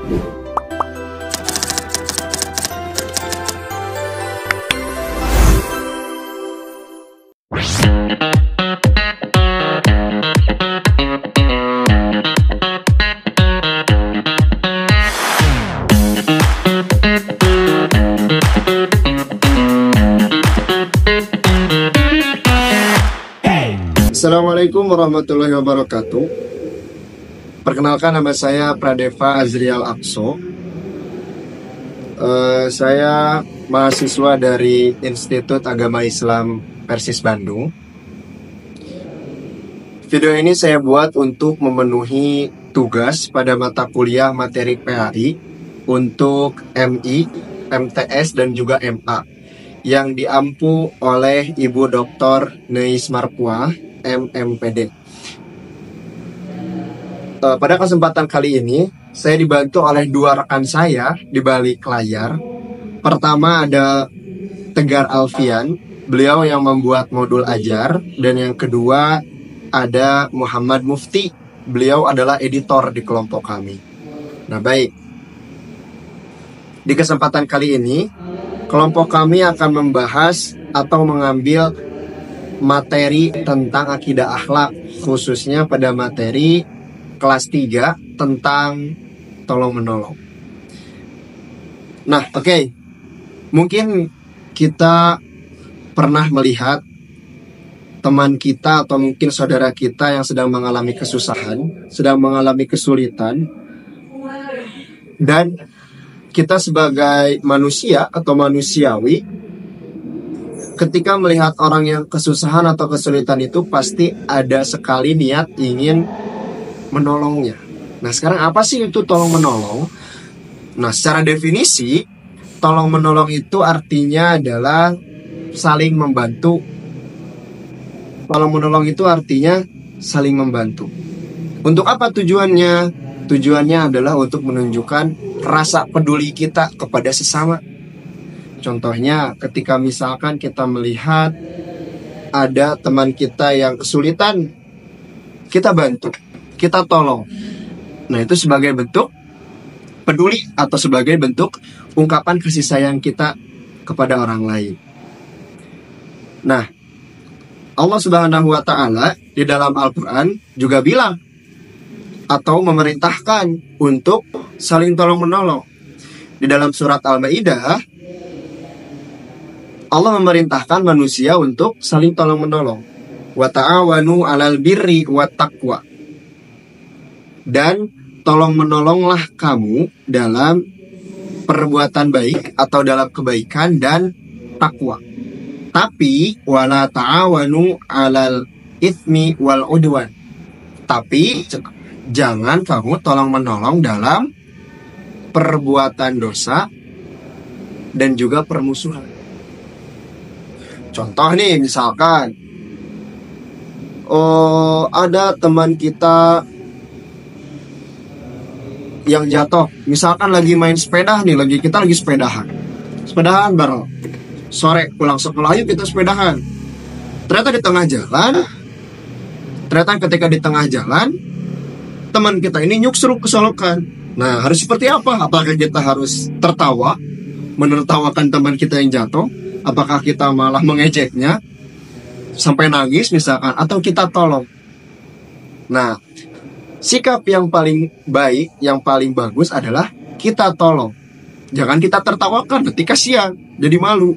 Assalamualaikum warahmatullahi wabarakatuh. Perkenalkan, nama saya Pradeva Azrial Akso. Saya mahasiswa dari Institut Agama Islam Persis Bandung. Video ini saya buat untuk memenuhi tugas pada mata kuliah materi PAI untuk MI, MTS, dan juga MA yang diampu oleh Ibu Dr. Neis Marpuah, MMPD. Pada kesempatan kali ini, saya dibantu oleh dua rekan saya di balik layar. Pertama ada Tegar Alfian, beliau yang membuat modul ajar, dan yang kedua ada Muhammad Mufti, beliau adalah editor di kelompok kami. Nah baik, di kesempatan kali ini, kelompok kami akan membahas atau mengambil materi tentang akidah akhlak, khususnya pada materi kelas 3 tentang tolong-menolong. Nah, oke. Mungkin kita pernah melihat teman kita atau mungkin saudara kita yang sedang mengalami kesusahan, sedang mengalami kesulitan, dan kita sebagai manusia atau manusiawi, ketika melihat orang yang kesusahan atau kesulitan itu pasti ada sekali niat ingin menolongnya. Nah sekarang apa sih itu tolong menolong? Nah secara definisi, tolong menolong itu artinya adalah saling membantu. Tolong menolong itu artinya saling membantu. Untuk apa tujuannya? Tujuannya adalah untuk menunjukkan rasa peduli kita kepada sesama. Contohnya ketika misalkan kita melihat ada teman kita yang kesulitan, kita bantu, kita tolong. Nah itu sebagai bentuk peduli atau sebagai bentuk ungkapan kasih sayang kita kepada orang lain. Nah Allah Subhanahu wa Ta'ala di dalam Al-Quran juga bilang atau memerintahkan untuk saling tolong menolong. Di dalam surat Al-Maidah, Allah memerintahkan manusia untuk saling tolong menolong. Wa ta'awanu 'alal birri wat taqwa. Dan tolong menolonglah kamu dalam perbuatan baik atau dalam kebaikan dan takwa. Tapi wala ta'awanu 'alal itsmi wal 'udwan. Tapi jangan kamu tolong menolong dalam perbuatan dosa dan juga permusuhan. Contoh nih, misalkan ada teman kita yang jatuh. Misalkan lagi main sepeda nih, kita lagi sepedahan bareng. Sore pulang sekolah, ayo kita sepedahan. Ternyata ketika di tengah jalan, teman kita ini nyuksruk kesolokan. Nah, harus seperti apa? Apakah kita harus tertawa, menertawakan teman kita yang jatuh? Apakah kita malah mengejeknya sampai nangis misalkan, atau kita tolong? Nah, sikap yang paling baik, yang paling bagus adalah kita tolong. Jangan kita tertawakan, nanti kasihan, jadi malu.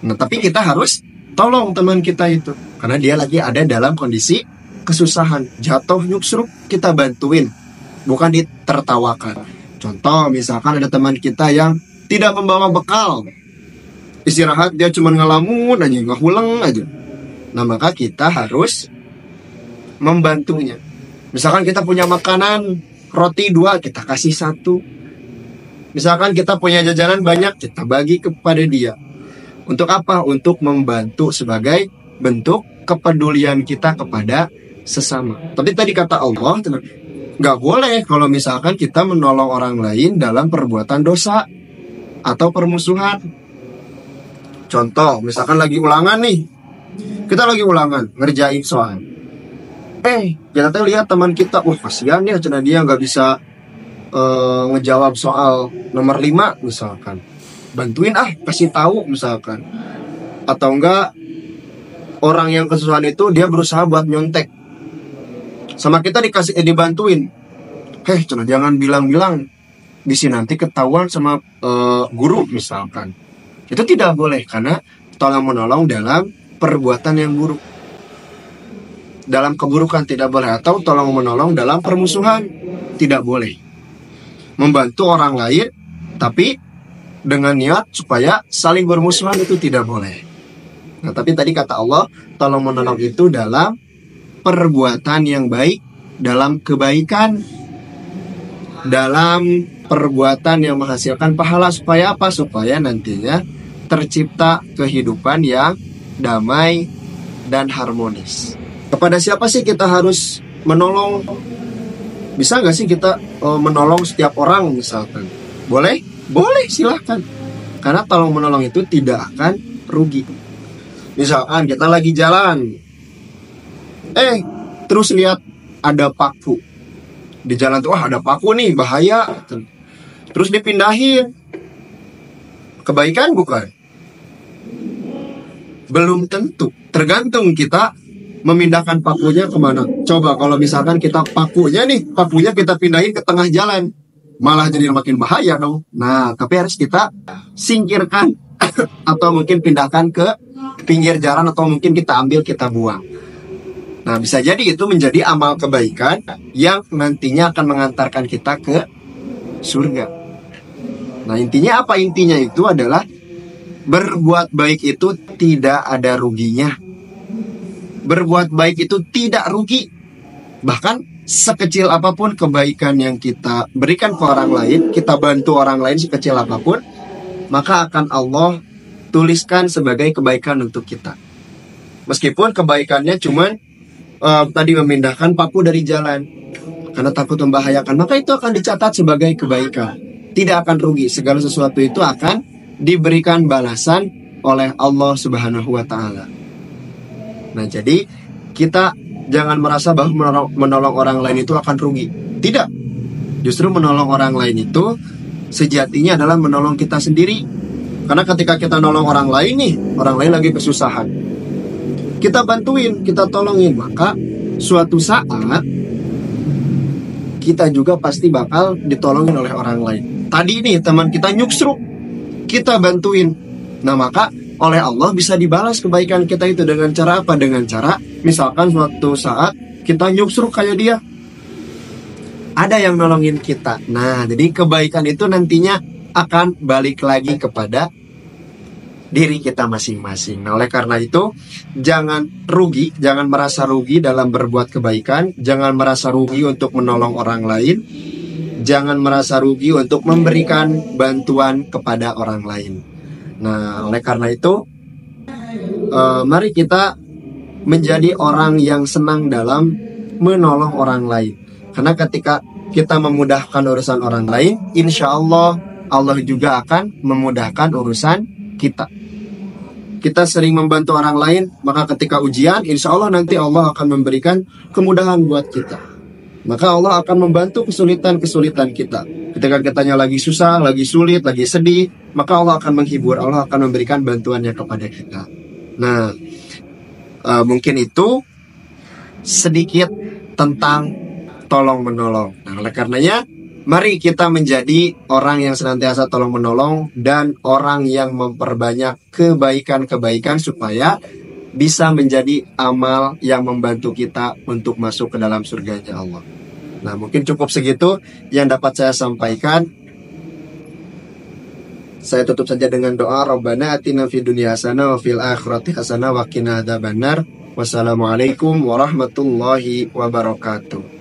Nah, tapi kita harus tolong teman kita itu, karena dia lagi ada dalam kondisi kesusahan, jatuh nyuksruk, kita bantuin, bukan ditertawakan. Contoh, misalkan ada teman kita yang tidak membawa bekal, istirahat dia cuma ngelamun aja, ngehuleng aja. Nah maka kita harus membantunya. Misalkan kita punya makanan roti 2, kita kasih 1. Misalkan kita punya jajanan banyak, kita bagi kepada dia. Untuk apa? Untuk membantu sebagai bentuk kepedulian kita kepada sesama. Tapi tadi kata Allah, gak boleh kalau misalkan kita menolong orang lain dalam perbuatan dosa atau permusuhan. Contoh, misalkan lagi ulangan nih, kita lagi ulangan, ngerjain soal. Kita lihat teman kita, kasihan ya, cina dia nggak bisa ngejawab soal nomor 5 misalkan, bantuin kasih tahu misalkan. Atau enggak, orang yang kesusahan itu dia berusaha buat nyontek sama kita, dibantuin, jangan bilang-bilang bisa nanti ketahuan sama guru misalkan. Itu tidak boleh, karena tolong menolong dalam perbuatan yang buruk, dalam keburukan tidak boleh. Atau tolong menolong dalam permusuhan tidak boleh. Membantu orang lain tapi dengan niat supaya saling bermusuhan itu tidak boleh. Nah, tapi tadi kata Allah, tolong menolong itu dalam perbuatan yang baik, dalam kebaikan, dalam perbuatan yang menghasilkan pahala. Supaya apa? Supaya nantinya tercipta kehidupan yang damai dan harmonis. Kepada siapa sih kita harus menolong? Bisa nggak sih kita menolong setiap orang misalkan? Boleh? Boleh, silahkan. Karena tolong menolong itu tidak akan rugi. Misalkan kita lagi jalan, terus lihat ada paku di jalan tuh, ada paku nih, bahaya. Terus dipindahin. Kebaikan bukan? Belum tentu. Tergantung kita memindahkan pakunya kemana. Coba kalau misalkan pakunya kita pindahin ke tengah jalan, malah jadi makin bahaya dong. Nah, tapi harus kita singkirkan atau mungkin pindahkan ke pinggir jalan, atau mungkin kita ambil, kita buang. Nah, bisa jadi itu menjadi amal kebaikan yang nantinya akan mengantarkan kita ke surga. Nah, intinya apa? Intinya itu adalah berbuat baik itu tidak ada ruginya. Berbuat baik itu tidak rugi. Bahkan sekecil apapun kebaikan yang kita berikan ke orang lain, kita bantu orang lain sekecil apapun, maka akan Allah tuliskan sebagai kebaikan untuk kita. Meskipun kebaikannya cuman tadi memindahkan paku dari jalan karena takut membahayakan, maka itu akan dicatat sebagai kebaikan. Tidak akan rugi. Segala sesuatu itu akan diberikan balasan oleh Allah Subhanahu wa Ta'ala. Nah, jadi kita jangan merasa bahwa menolong orang lain itu akan rugi. Tidak. Justru menolong orang lain itu sejatinya adalah menolong kita sendiri. Karena ketika kita nolong orang lain nih, orang lain lagi kesusahan, kita bantuin, kita tolongin, maka suatu saat kita juga pasti bakal ditolongin oleh orang lain. Tadi nih teman kita nyuksruk, kita bantuin. Nah, maka oleh Allah bisa dibalas kebaikan kita itu dengan cara apa? Dengan cara misalkan suatu saat kita nyuksruk kayak dia, ada yang nolongin kita. Nah, jadi kebaikan itu nantinya akan balik lagi kepada diri kita masing-masing. Nah, oleh karena itu jangan rugi, jangan merasa rugi dalam berbuat kebaikan, jangan merasa rugi untuk menolong orang lain, jangan merasa rugi untuk memberikan bantuan kepada orang lain. Nah, oleh karena itu mari kita menjadi orang yang senang dalam menolong orang lain. Karena ketika kita memudahkan urusan orang lain, insya Allah Allah juga akan memudahkan urusan kita. Kita sering membantu orang lain, maka ketika ujian, insya Allah nanti Allah akan memberikan kemudahan buat kita. Maka Allah akan membantu kesulitan-kesulitan kita. Ketika kitanya lagi susah, lagi sulit, lagi sedih, maka Allah akan menghibur, Allah akan memberikan bantuannya kepada kita. Nah, mungkin itu sedikit tentang tolong menolong. Nah, oleh karenanya, mari kita menjadi orang yang senantiasa tolong menolong dan orang yang memperbanyak kebaikan-kebaikan supaya bisa menjadi amal yang membantu kita untuk masuk ke dalam surganya Allah. Nah, mungkin cukup segitu yang dapat saya sampaikan. Saya tutup saja dengan doa, Rabbana atina fid dunya hasanah wa fil akhirati hasanah wa qina adzabannar. Wassalamualaikum warahmatullahi wabarakatuh.